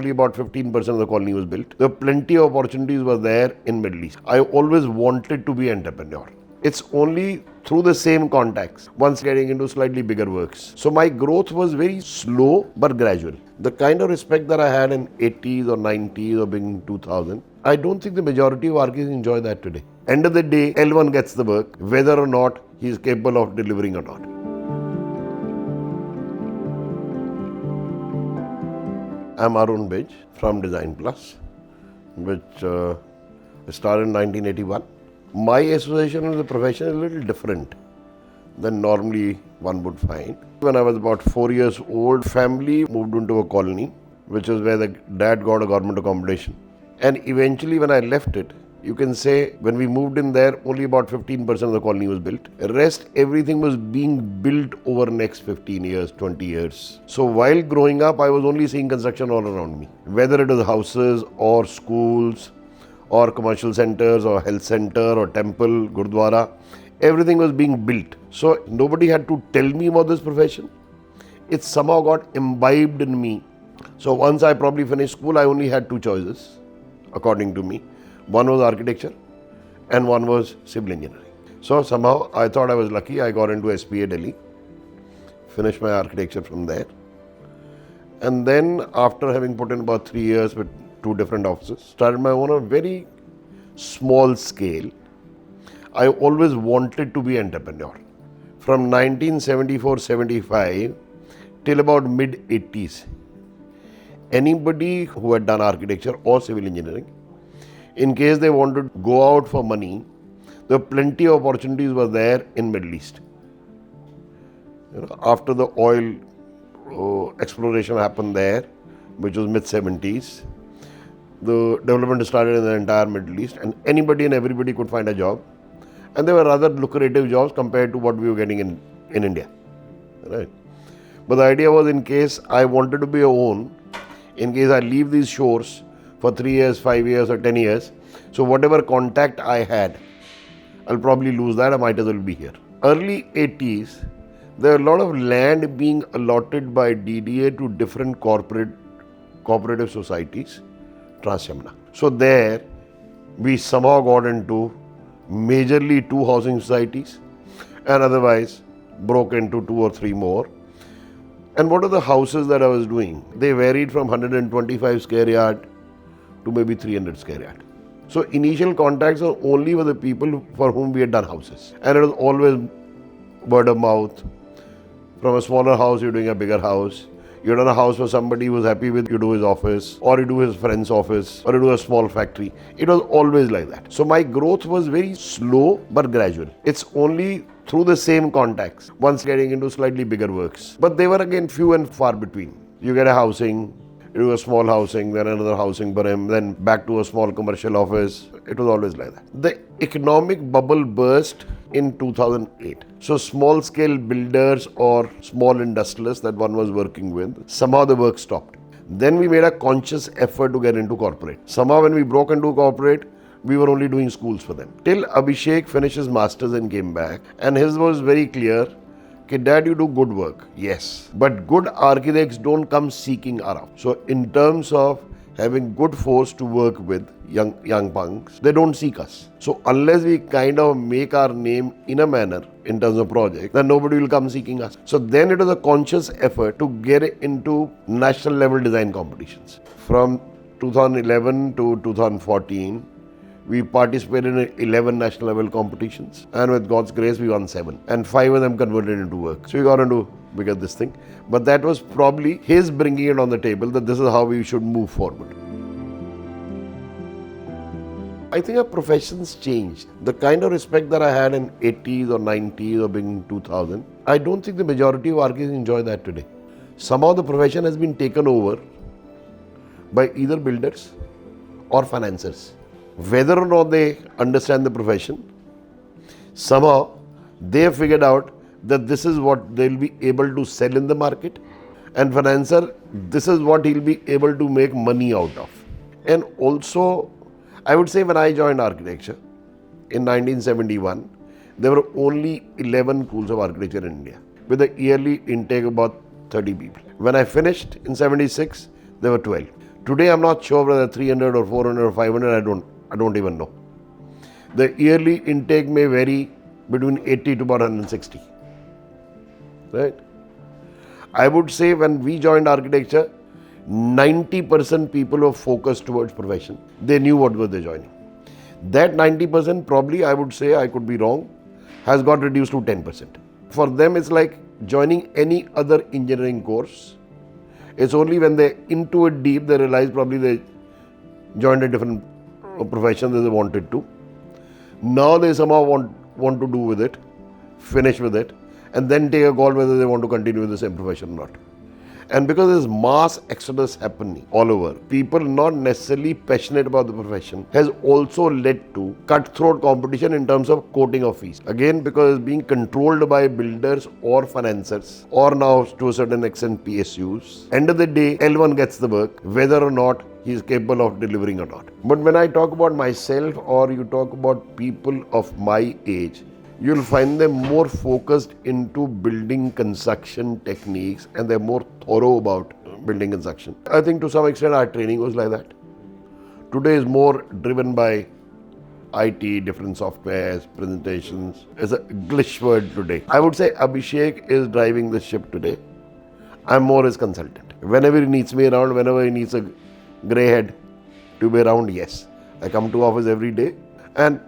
only about 15% of the colony was built. There were plenty of opportunities were there in Middle East. I always wanted to be an entrepreneur. It's only through the same contacts, once getting into slightly bigger works. So my growth was very slow but gradual. The kind of respect that I had in 80s or 90s or being 2000, I don't think the majority of architects enjoy that today. End of the day, L1 gets the work, whether or not he is capable of delivering or not. I'm Arun Bij from Design Plus, which started in 1981. My association with the profession is a little different than normally one would find. When I was about 4 years old, family moved into a colony, which is where the dad got a government accommodation. And eventually when I left it, you can say when we moved in there, only about 15% of the colony was built. The rest, everything was being built over the next 15 years, 20 years. So while growing up, I was only seeing construction all around me. Whether it was houses or schools or commercial centers or health center or temple, gurudwara, everything was being built. So nobody had to tell me about this profession. It somehow got imbibed in me. So once I probably finished school, I only had two choices, according to me. One was architecture and one was civil engineering. So somehow I thought I was lucky. I got into SPA Delhi, finished my architecture from there. And then after having put in about 3 years with two different offices, started my own on a very small scale. I always wanted to be an entrepreneur. From 1974-75 till about mid-80s, anybody who had done architecture or civil engineering, in case they wanted to go out for money, there were plenty of opportunities were there in Middle East. After the oil exploration happened there, which was mid-70s, the development started in the entire Middle East, and anybody and everybody could find a job. And they were rather lucrative jobs compared to what we were getting in India. Right? But the idea was, in case I wanted to be own, in case I leave these shores for 3 years, 5 years or 10 years, so whatever contact I had, I'll probably lose that. I might as well be here. Early 80s, there were a lot of land being allotted by DDA to different cooperative societies, Trans-Yamuna. So there, we somehow got into majorly 2 housing societies and otherwise broke into 2 or 3 more. And what are the houses that I was doing? They varied from 125 square yard to maybe 300 square yard. So initial contacts were only with the people for whom we had done houses. And it was always word of mouth. From a smaller house, you're doing a bigger house. You done a house for somebody who was happy with, you do his office, or you do his friend's office, or you do a small factory. It was always like that. So my growth was very slow but gradual. It's only through the same contacts, once getting into slightly bigger works. But they were again few and far between. You get a housing, you do a small housing, then another housing for him, then back to a small commercial office. It was always like that. The economic bubble burst in 2008. So small scale builders or small industrialists that one was working with, somehow the work stopped. Then we made a conscious effort to get into corporate. Somehow when we broke into corporate, we were only doing schools for them. Till Abhishek finished his masters and came back, and his was very clear, okay, Dad, you do good work. Yes. But good architects don't come seeking around. So in terms of having good force to work with young punks, they don't seek us. So unless we kind of make our name in a manner in terms of project, then nobody will come seeking us. So then it was a conscious effort to get into national level design competitions. From 2011 to 2014, we participated in 11 national level competitions, and with God's grace we won 7, and 5 of them converted into work. So we got into bigger this thing, but that was probably his bringing it on the table that this is how we should move forward. I think our professions changed. The kind of respect that I had in 80s or 90s or being 2000, I don't think the majority of architects enjoy that today. Somehow the profession has been taken over by either builders or financiers. Whether or not they understand the profession, somehow they have figured out that this is what they'll be able to sell in the market, and financier, this is what he'll be able to make money out of. And also, I would say when I joined architecture in 1971, there were only 11 schools of architecture in India with a yearly intake of about 30 people. When I finished in 76, there were 12. Today I'm not sure whether 300 or 400 or 500, I don't even know. The yearly intake may vary between 80 to about 160. Right? I would say when we joined architecture, 90% people were focused towards profession. They knew what were they joining. That 90% probably, I would say, I could be wrong, has got reduced to 10%. For them, it's like joining any other engineering course. It's only when they're into it deep, they realize probably they joined a different profession than they wanted to. Now they somehow want to do with it, finish with it, and then take a call whether they want to continue with the same profession or not. And because there's mass exodus happening all over, people not necessarily passionate about the profession has also led to cutthroat competition in terms of quoting of fees. Again, because it's being controlled by builders or financiers, or now to a certain extent PSUs. End of the day, L1 gets the work, whether or not he is capable of delivering or not. But when I talk about myself, or you talk about people of my age, you'll find them more focused into building construction techniques, and they're more thorough about building construction. I think to some extent our training was like that. Today is more driven by IT, different softwares, presentations. It's a glitch word today. I would say Abhishek is driving the ship today. I'm more his consultant. Whenever he needs me around, whenever he needs a grey head to be around, yes. I come to office every day and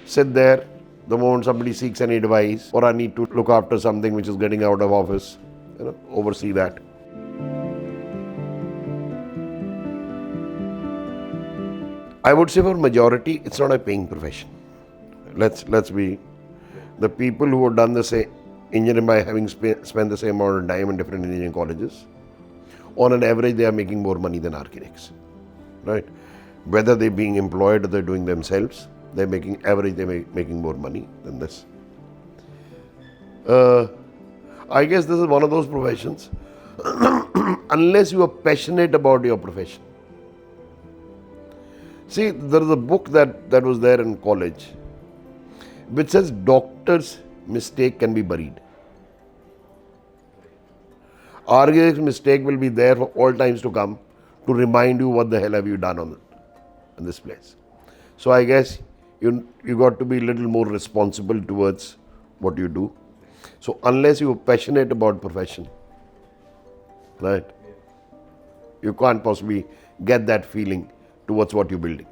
sit there. The moment somebody seeks any advice, or I need to look after something which is getting out of office, oversee that. I would say for majority, it's not a paying profession. Let's be, the people who have done the same engineering by having spent the same amount of time in different engineering colleges, on an average, they are making more money than architects, right? Whether they're being employed or they're doing themselves, they're making more money than this. I guess this is one of those professions, unless you are passionate about your profession. See, there is a book that was there in college, which says doctor's mistake can be buried. Architect's mistake will be there for all times to come to remind you what the hell have you done in this place. So I guess you got to be a little more responsible towards what you do. So unless you're passionate about profession, right, you can't possibly get that feeling towards what you're building.